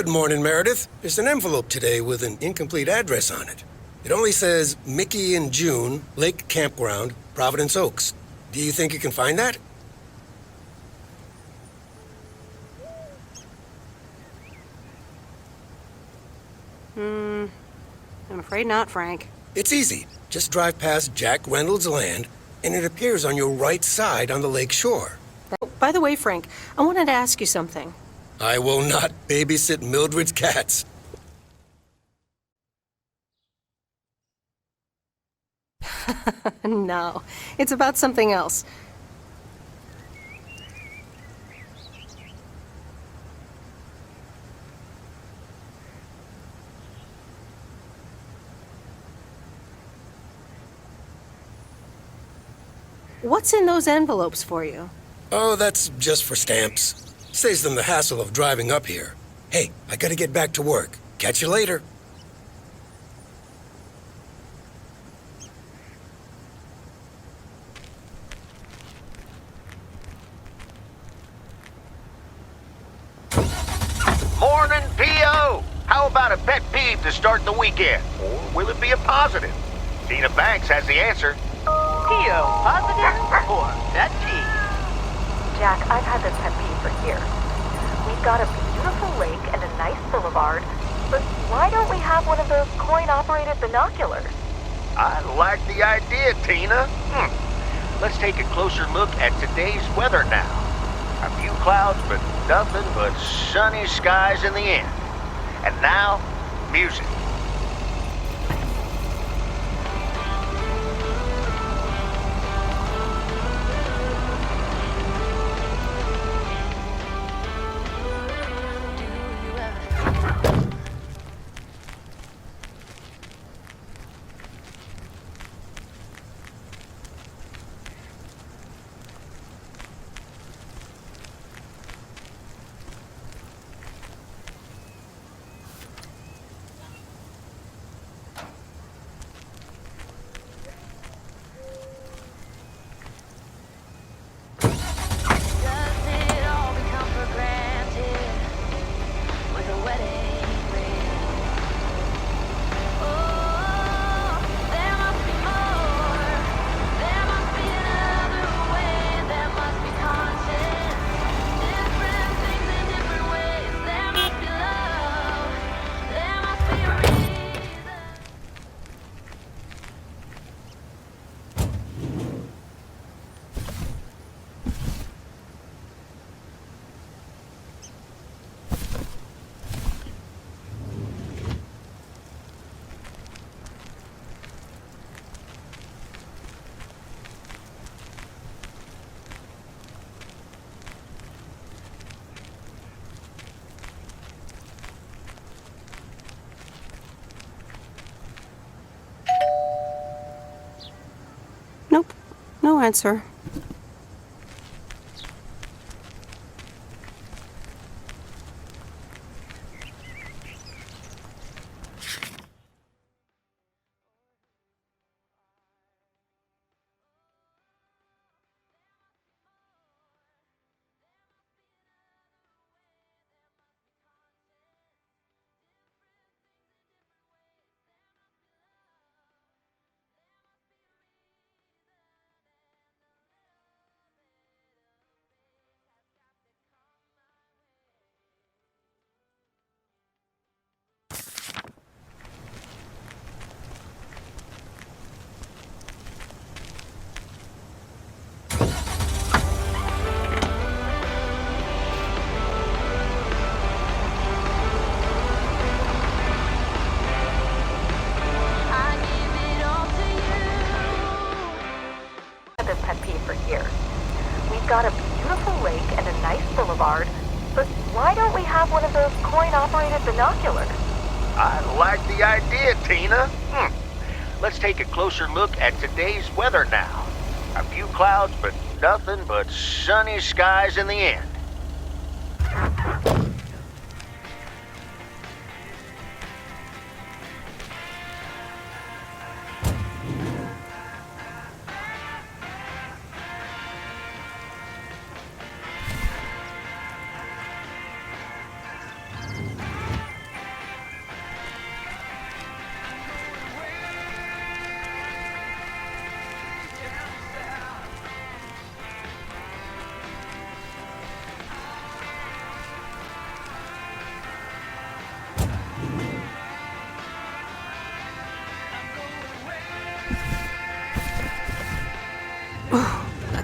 Good morning, Meredith. There's an envelope today with an incomplete address on it. It only says Mickey and June, Lake Campground, Providence Oaks. Do you think you can find that? I'm afraid not, Frank. It's easy. Just drive past Jack Reynolds' land, and it appears on your right side on the lake shore. Oh, by the way, Frank, I wanted to ask you something. I will not babysit Mildred's cats. No, it's about something else. What's in those envelopes for you? Oh, that's just for stamps. Saves them the hassle of driving up here. Hey, I gotta get back to work. Catch you later. Morning, P.O. How about a pet peeve to start the weekend? Or will it be a positive? Tina Banks has the answer. P.O. positive or pet peeve? Jack, I've had this pet peeve for years. We've got a beautiful lake and a nice boulevard, but why don't we have one of those coin-operated binoculars? I like the idea, Tina. Let's take a closer look at today's weather now. A few clouds, but nothing but sunny skies in the end. And now, music. Nope, no answer. This pet peeve for years. We've got a beautiful lake and a nice boulevard, but why don't we have one of those coin-operated binoculars? I like the idea, Tina. Let's take a closer look at today's weather now. A few clouds, but nothing but sunny skies in the end.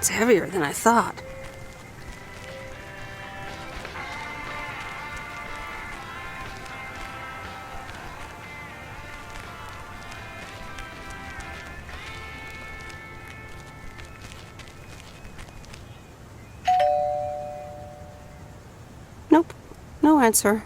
That's heavier than I thought. Nope, no answer.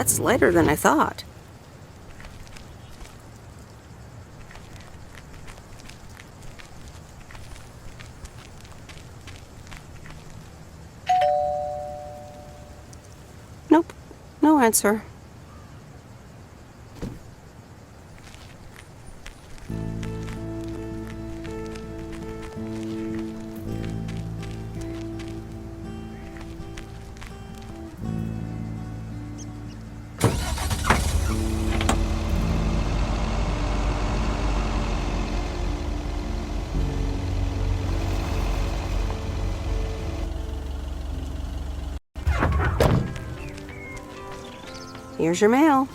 That's lighter than I thought. Nope, no answer. Here's your mail.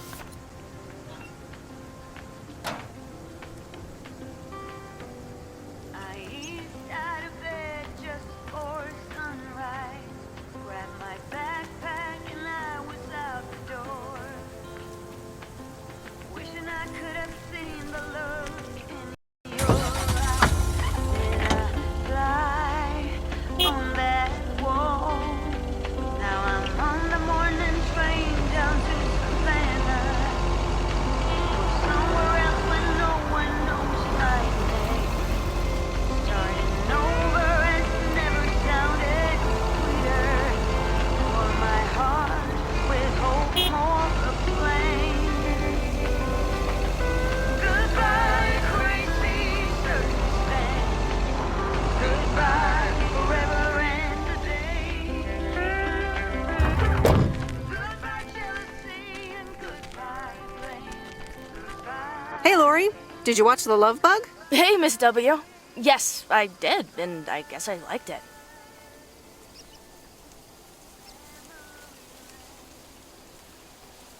Hey, Lori. Did you watch The Love Bug? Hey, Miss W. Yes, I did, and I guess I liked it.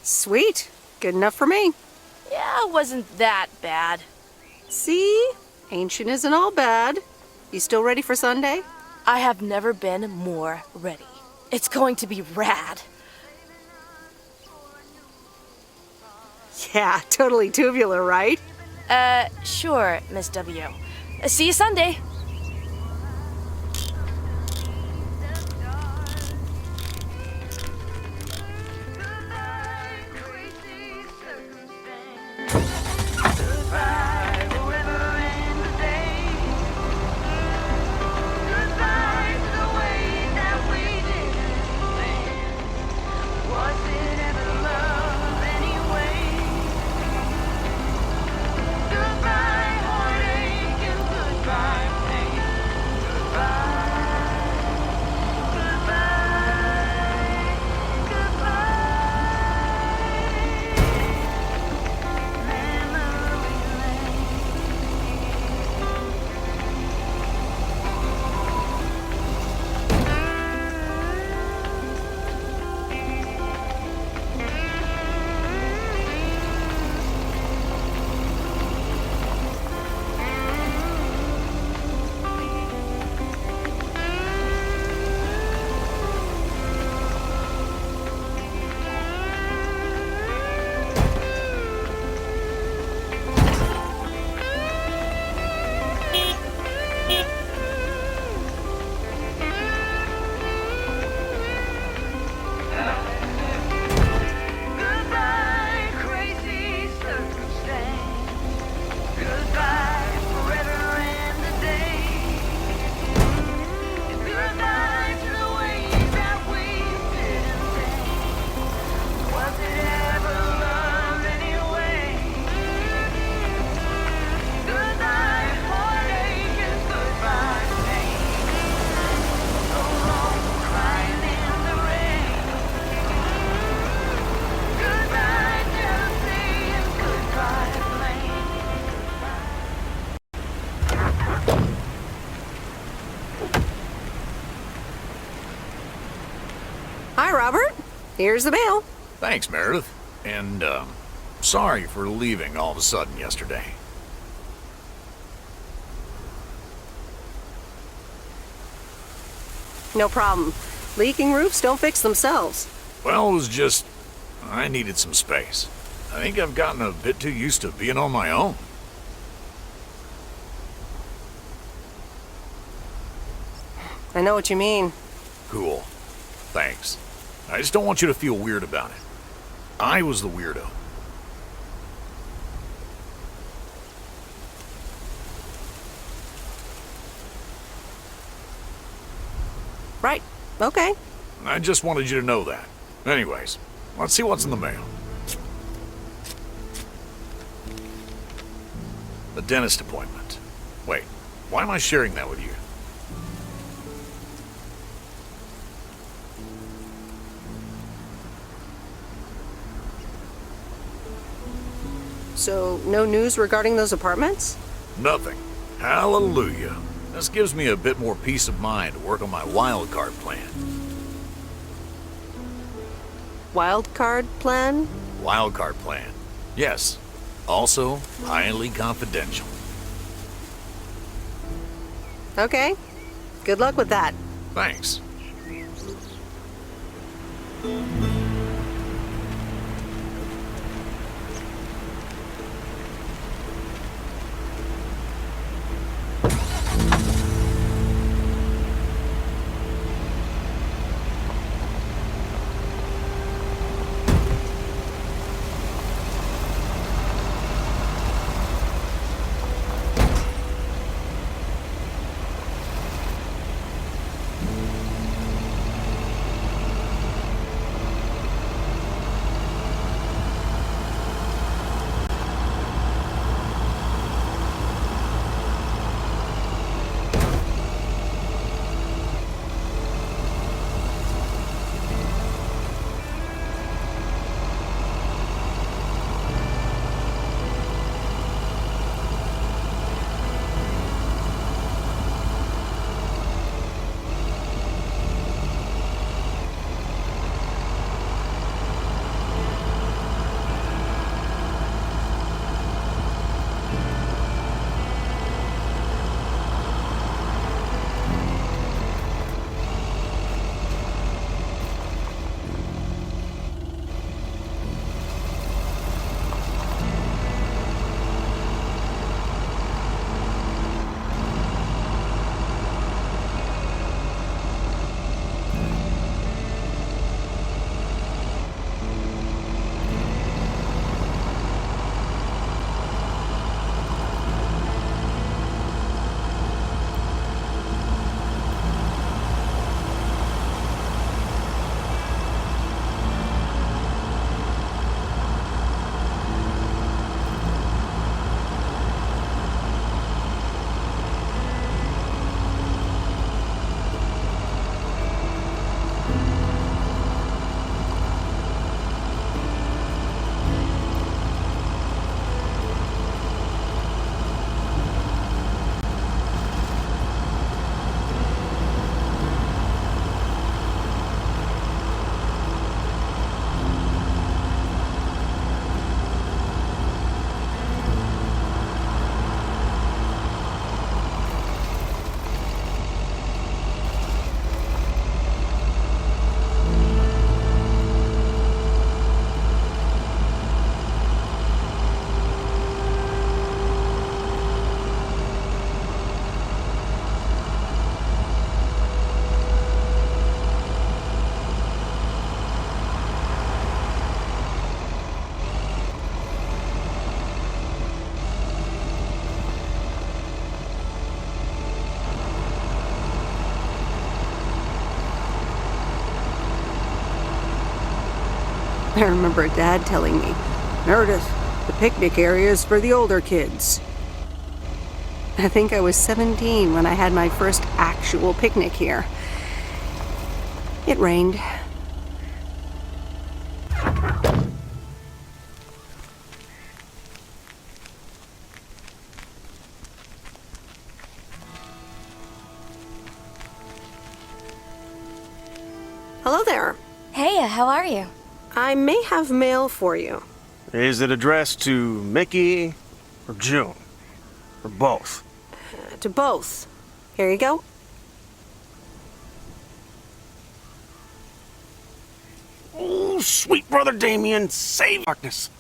Sweet. Good enough for me. Yeah, it wasn't that bad. See? Ancient isn't all bad. You still ready for Sunday? I have never been more ready. It's going to be rad. Yeah, totally tubular, right? Sure, Miss W. See you Sunday. Hi, Robert. Here's the mail. Thanks, Meredith. And, sorry for leaving all of a sudden yesterday. No problem. Leaking roofs don't fix themselves. Well, it was just... I needed some space. I think I've gotten a bit too used to being on my own. I know what you mean. Cool. Thanks. I just don't want you to feel weird about it. I was the weirdo. Right. Okay. I just wanted you to know that. Anyways, let's see what's in the mail. The dentist appointment. Wait, why am I sharing that with you? So, no news regarding those apartments? Nothing. Hallelujah. This gives me a bit more peace of mind to work on my wild card plan. Wild card plan? Wild card plan. Yes. Also, highly confidential. Okay. Good luck with that. Thanks. I remember Dad telling me, Meredith, the picnic area is for the older kids. I think I was 17 when I had my first actual picnic here. It rained. Hello there. Hey, how are you? I may have mail for you. Is it addressed to Mickey or June? Or both? To both. Here you go. Oh, sweet brother Damien, save darkness.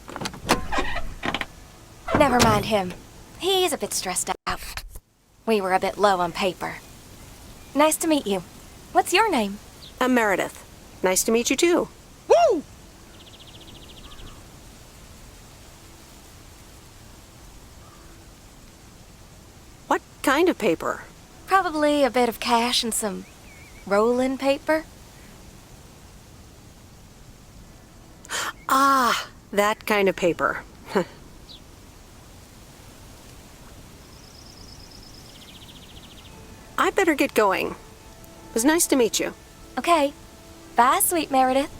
Never mind him. He's a bit stressed out. We were a bit low on paper. Nice to meet you. What's your name? I'm Meredith. Nice to meet you too. Woo! What kind of paper? Probably a bit of cash and some roll-in paper. Ah, that kind of paper. I better get going. It was nice to meet you. Okay. Bye, sweet Meredith.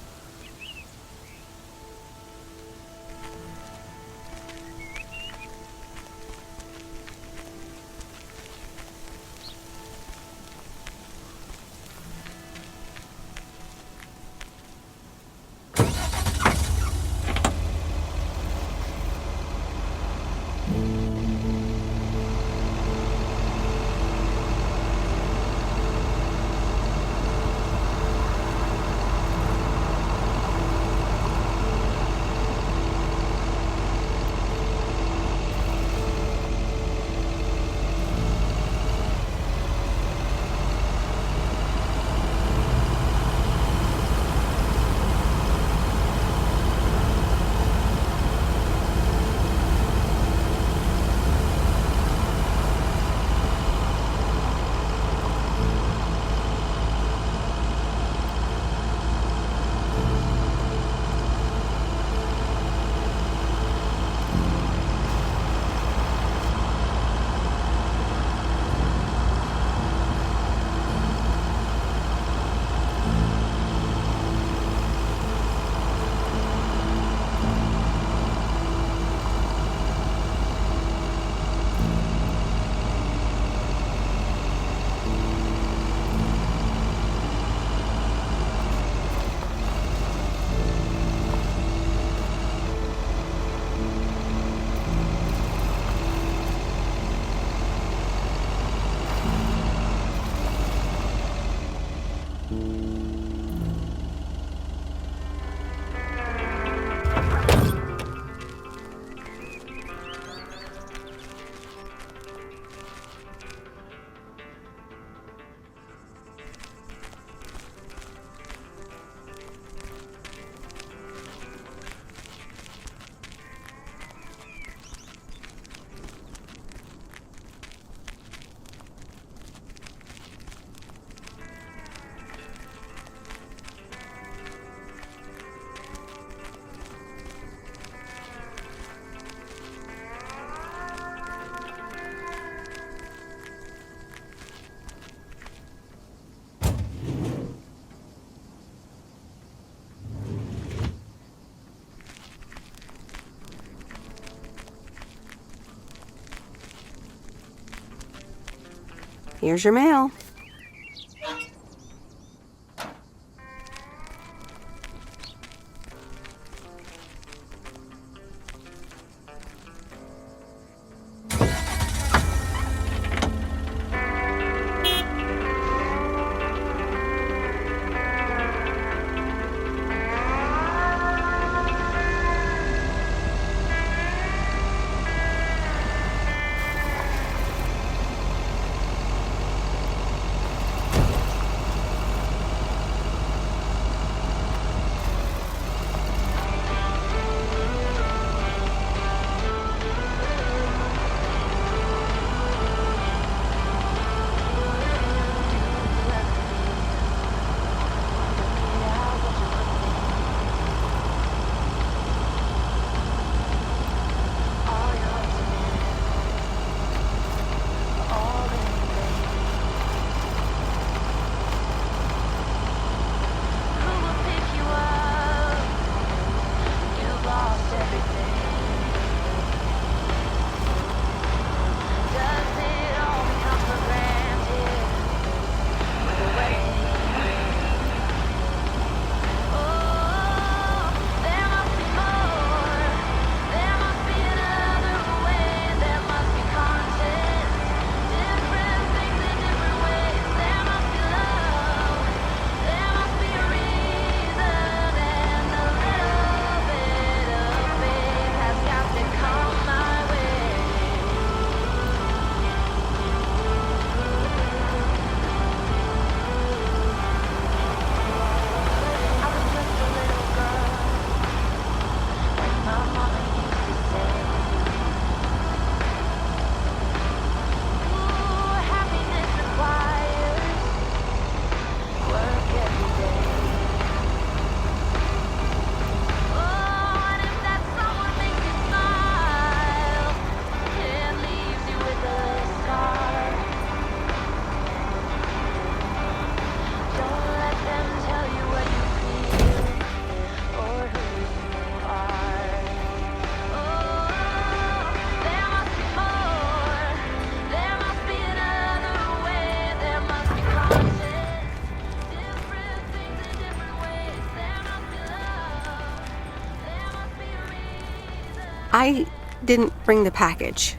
Here's your mail. I didn't bring the package.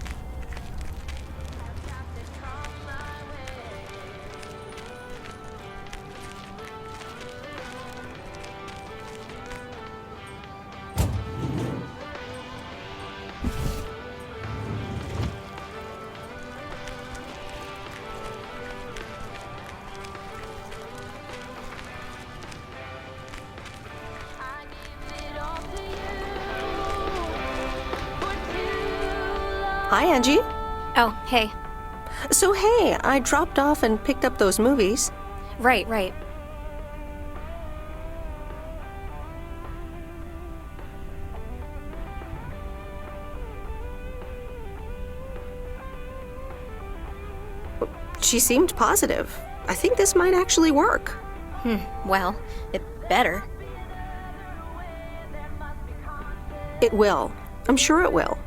Hi, Angie. Oh, hey. So, hey, I dropped off and picked up those movies. Right. She seemed positive. I think this might actually work. Well, it better. It will. I'm sure it will.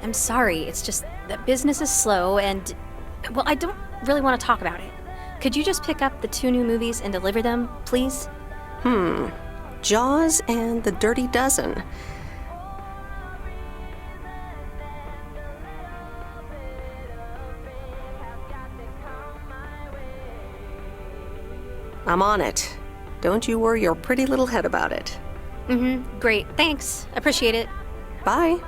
I'm sorry, it's just that business is slow and, well, I don't really want to talk about it. Could you just pick up the 2 new movies and deliver them, please? Jaws and The Dirty Dozen. I'm on it. Don't you worry your pretty little head about it. Great, thanks. Appreciate it. Bye.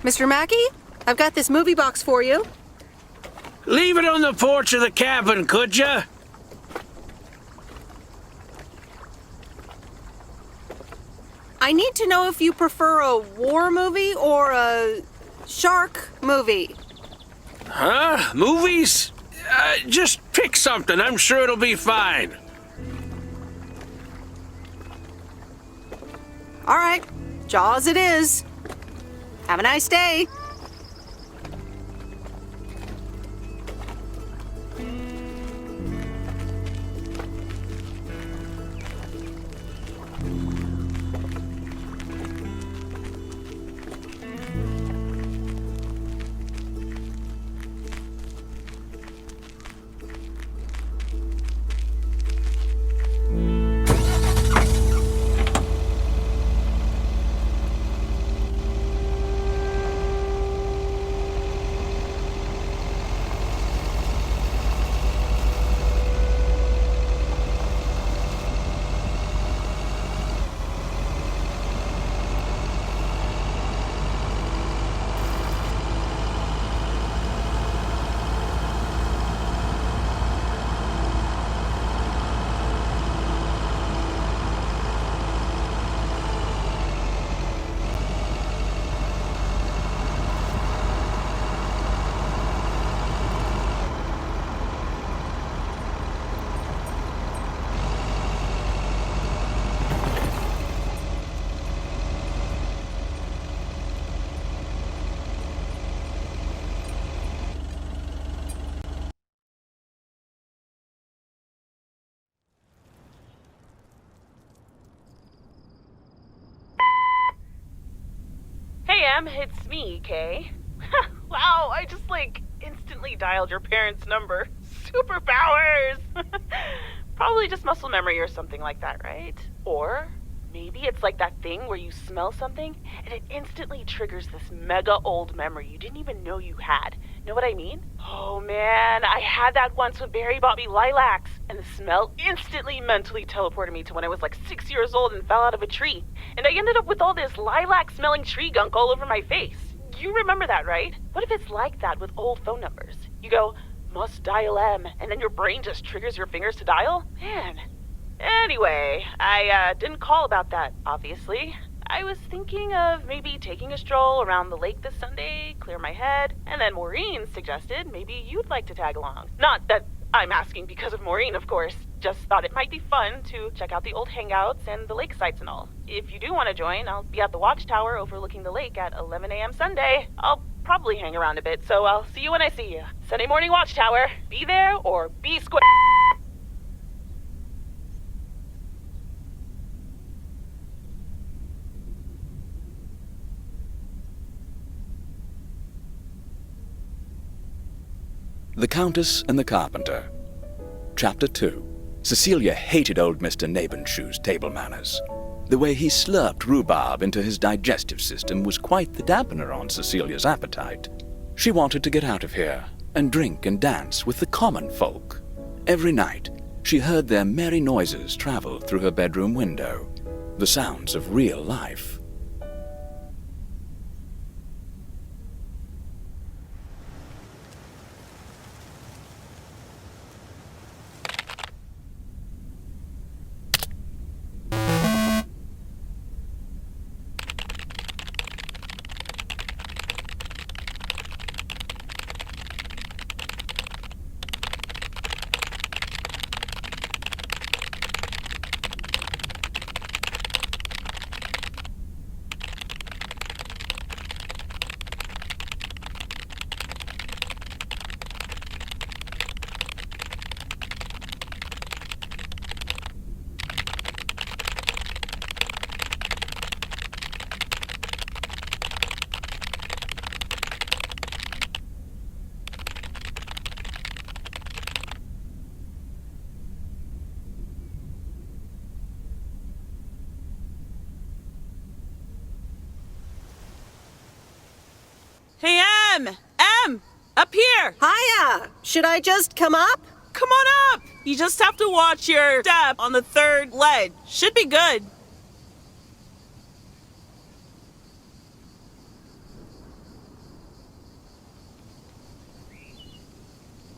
Mr. Mackey, I've got this movie box for you. Leave it on the porch of the cabin, could ya? I need to know if you prefer a war movie or a shark movie. Huh? Movies? Just pick something. I'm sure it'll be fine. All right, Jaws it is. Have a nice day. am hits me, Kay. Wow, I just, instantly dialed your parents' number. Superpowers! Probably just muscle memory or something like that, right? Or maybe it's like that thing where you smell something and it instantly triggers this mega old memory you didn't even know you had. Know what I mean? Oh man, I had that once when Barry bought me lilacs, and the smell instantly mentally teleported me to when I was 6 years old and fell out of a tree. And I ended up with all this lilac-smelling tree gunk all over my face. You remember that, right? What if it's like that with old phone numbers? You go, must dial M, and then your brain just triggers your fingers to dial? Man. Anyway, I didn't call about that, obviously. I was thinking of maybe taking a stroll around the lake this Sunday, clear my head, and then Maureen suggested maybe you'd like to tag along. Not that I'm asking because of Maureen, of course. Just thought it might be fun to check out the old hangouts and the lake sites and all. If you do want to join, I'll be at the watchtower overlooking the lake at 11 a.m. Sunday. I'll probably hang around a bit, so I'll see you when I see you. Sunday morning watchtower. Be there or be square. The Countess and the Carpenter. Chapter 2. Cecilia hated old Mr. Nabenshoe's table manners. The way he slurped rhubarb into his digestive system was quite the dampener on Cecilia's appetite. She wanted to get out of here and drink and dance with the common folk. Every night, she heard their merry noises travel through her bedroom window, the sounds of real life. Hey, Em! Up here! Hiya! Should I just come up? Come on up! You just have to watch your step on the third ledge. Should be good.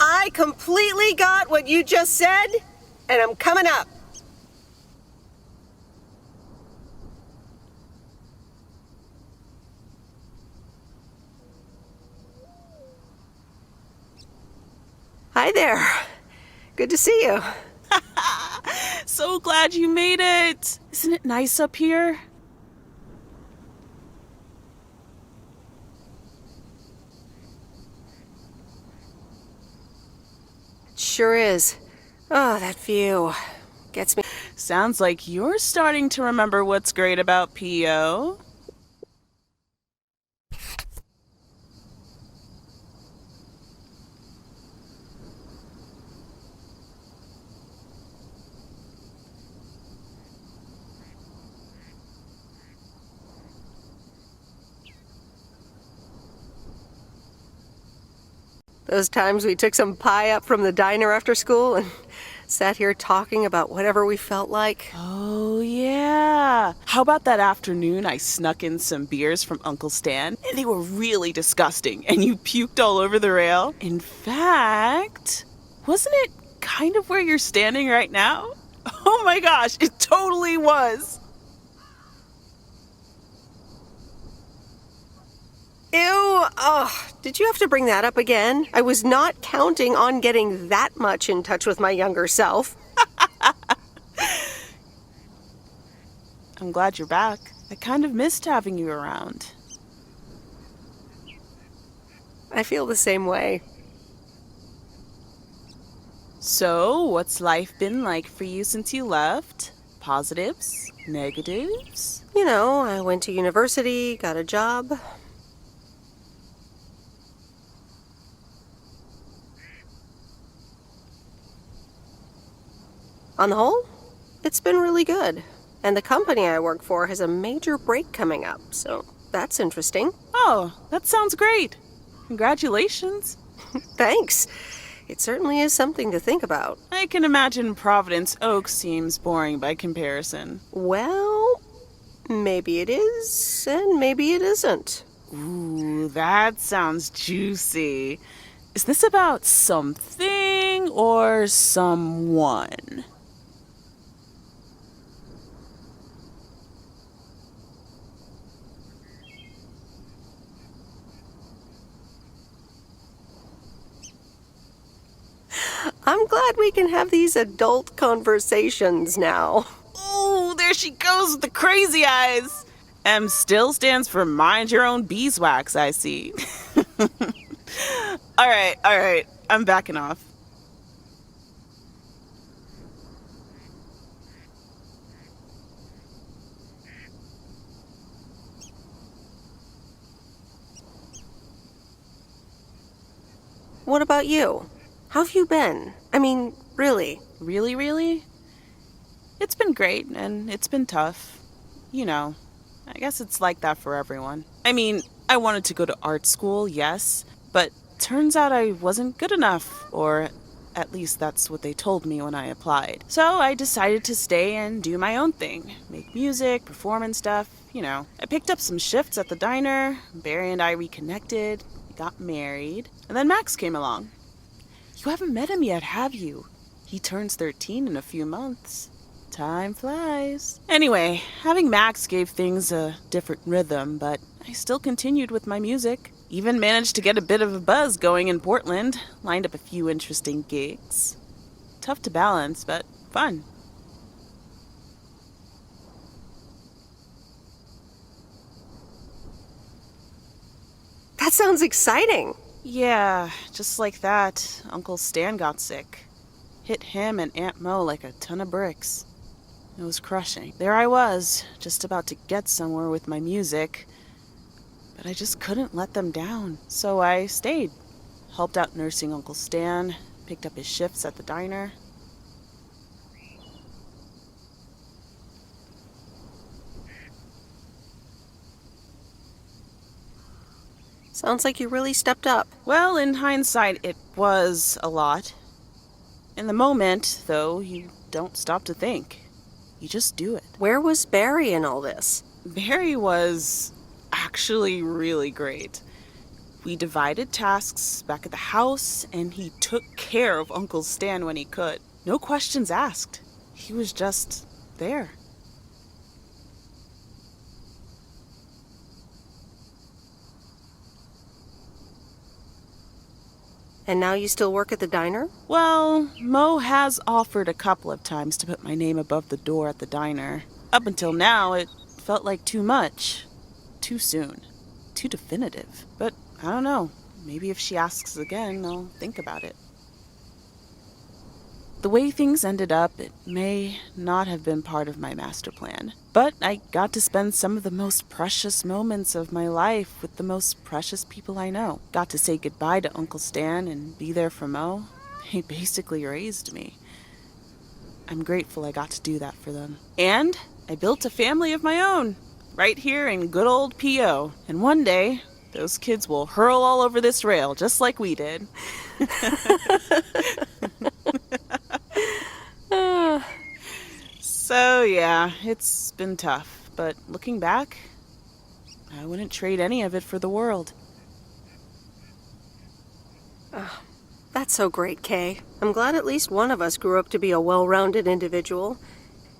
I completely got what you just said, and I'm coming up. Hi there. Good to see you. So glad you made it. Isn't it nice up here? It sure is. Oh, that view gets me. Sounds like you're starting to remember what's great about P.O. Those times we took some pie up from the diner after school and sat here talking about whatever we felt like. Oh, yeah. How about that afternoon I snuck in some beers from Uncle Stan? And they were really disgusting, and you puked all over the rail. In fact, wasn't it kind of where you're standing right now? Oh my gosh, it totally was. Ew, oh, did you have to bring that up again? I was not counting on getting that much in touch with my younger self. I'm glad you're back. I kind of missed having you around. I feel the same way. So, what's life been like for you since you left? Positives? Negatives? You know, I went to university, got a job, On the whole, it's been really good. And the company I work for has a major break coming up, so that's interesting. Oh, that sounds great. Congratulations. Thanks. It certainly is something to think about. I can imagine Providence Oaks seems boring by comparison. Well, maybe it is, and maybe it isn't. Ooh, that sounds juicy. Is this about something or someone? I'm glad we can have these adult conversations now. Ooh, there she goes with the crazy eyes. M still stands for mind your own beeswax, I see. All right. I'm backing off. What about you? How have you been? I mean, really? Really? It's been great, and it's been tough. You know, I guess it's like that for everyone. I mean, I wanted to go to art school, yes, but turns out I wasn't good enough, or at least that's what they told me when I applied. So I decided to stay and do my own thing. Make music, perform and stuff, you know. I picked up some shifts at the diner, Barry and I reconnected, we got married, and then Max came along. You haven't met him yet, have you? He turns 13 in a few months. Time flies. Anyway, having Max gave things a different rhythm, but I still continued with my music. Even managed to get a bit of a buzz going in Portland. Lined up a few interesting gigs. Tough to balance, but fun. That sounds exciting. Yeah, just like that, Uncle Stan got sick. Hit him and Aunt Mo like a ton of bricks. It was crushing. There I was, just about to get somewhere with my music, but I just couldn't let them down. So I stayed. Helped out nursing Uncle Stan, picked up his shifts at the diner. Sounds like you really stepped up. Well, in hindsight, it was a lot. In the moment, though, you don't stop to think. You just do it. Where was Barry in all this? Barry was actually really great. We divided tasks back at the house, and he took care of Uncle Stan when he could. No questions asked. He was just there. And now you still work at the diner? Well, Mo has offered a couple of times to put my name above the door at the diner. Up until now, it felt like too much. Too soon. Too definitive. But I don't know. Maybe if she asks again, I'll think about it. The way things ended up, it may not have been part of my master plan. But I got to spend some of the most precious moments of my life with the most precious people I know. Got to say goodbye to Uncle Stan and be there for Mo. He basically raised me. I'm grateful I got to do that for them. And I built a family of my own, right here in good old P.O. And one day, those kids will hurl all over this rail, just like we did. So yeah, it's been tough, but looking back, I wouldn't trade any of it for the world. That's so great, Kay. I'm glad at least one of us grew up to be a well-rounded individual.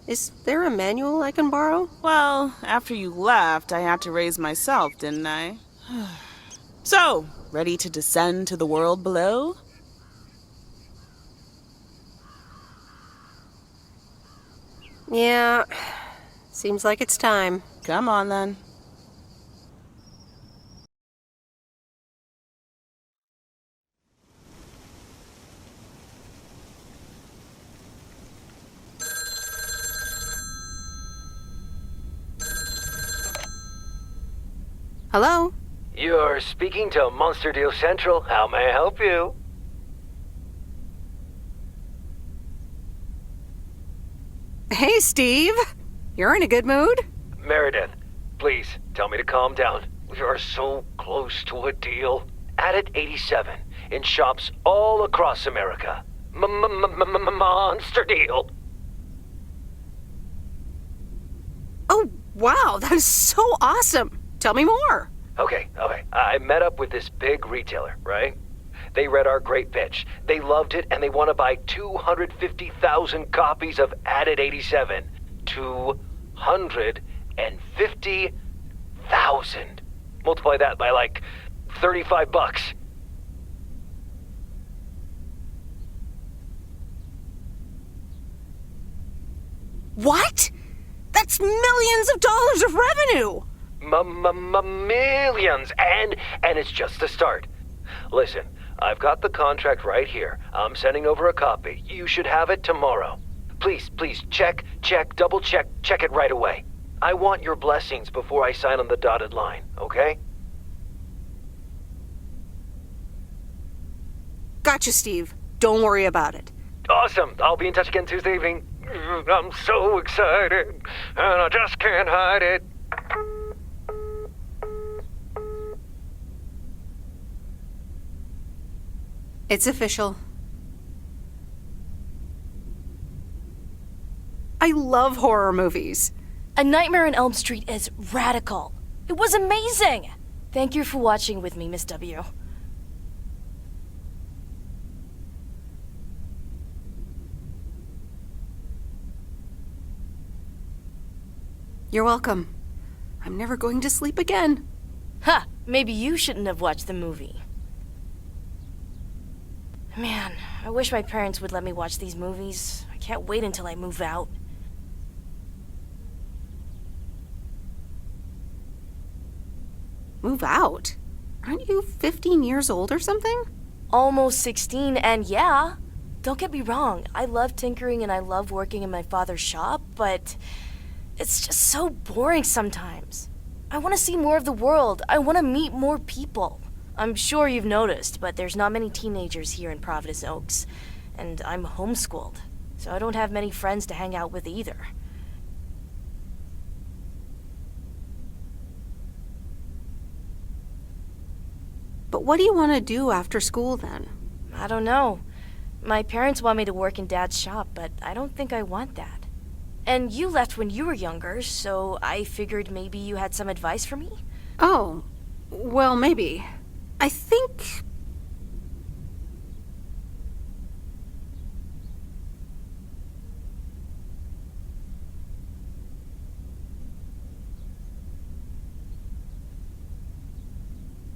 Is there a manual I can borrow? Well, after you left, I had to raise myself, didn't I? So, ready to descend to the world below? Yeah, seems like it's time. Come on, then. Hello? You're speaking to Monster Deal Central. How may I help you? Hey, Steve. You're in a good mood? Meredith, please tell me to calm down. We are so close to a deal. Added 87 in shops all across America. Monster deal. Oh, wow, that is so awesome. Tell me more. Okay. I met up with this big retailer, right? They read our great pitch. They loved it, and they want to buy 250,000 copies of Added 87. 250,000. Multiply that by like $35. What? That's millions of dollars of revenue! Millions, and it's just the start. Listen, I've got the contract right here. I'm sending over a copy. You should have it tomorrow. Please, check, double check it right away. I want your blessings before I sign on the dotted line, okay? Gotcha, Steve. Don't worry about it. Awesome. I'll be in touch again Tuesday evening. I'm so excited, and I just can't hide it. It's official. I love horror movies. A Nightmare on Elm Street is radical. It was amazing! Thank you for watching with me, Miss W. You're welcome. I'm never going to sleep again. Ha! Maybe you shouldn't have watched the movie. Man, I wish my parents would let me watch these movies. I can't wait until I move out. Move out? Aren't you 15 years old or something? Almost 16, and yeah. Don't get me wrong, I love tinkering and I love working in my father's shop, but it's just so boring sometimes. I want to see more of the world. I want to meet more people. I'm sure you've noticed, but there's not many teenagers here in Providence Oaks, and I'm homeschooled, so I don't have many friends to hang out with either. But what do you want to do after school then? I don't know. My parents want me to work in Dad's shop, but I don't think I want that. And you left when you were younger, so I figured maybe you had some advice for me? Oh, well, maybe. I think...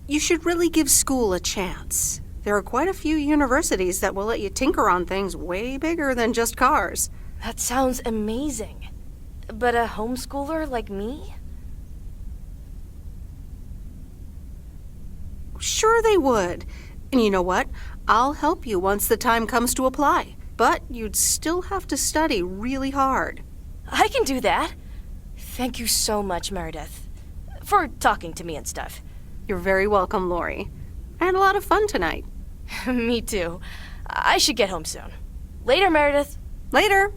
you should really give school a chance. There are quite a few universities that will let you tinker on things way bigger than just cars. That sounds amazing. But a homeschooler like me? Sure they would. And you know what? I'll help you once the time comes to apply. But you'd still have to study really hard. I can do that. Thank you so much, Meredith, for talking to me and stuff. You're very welcome, Lori. I had a lot of fun tonight. Me too. I should get home soon. Later, Meredith. Later.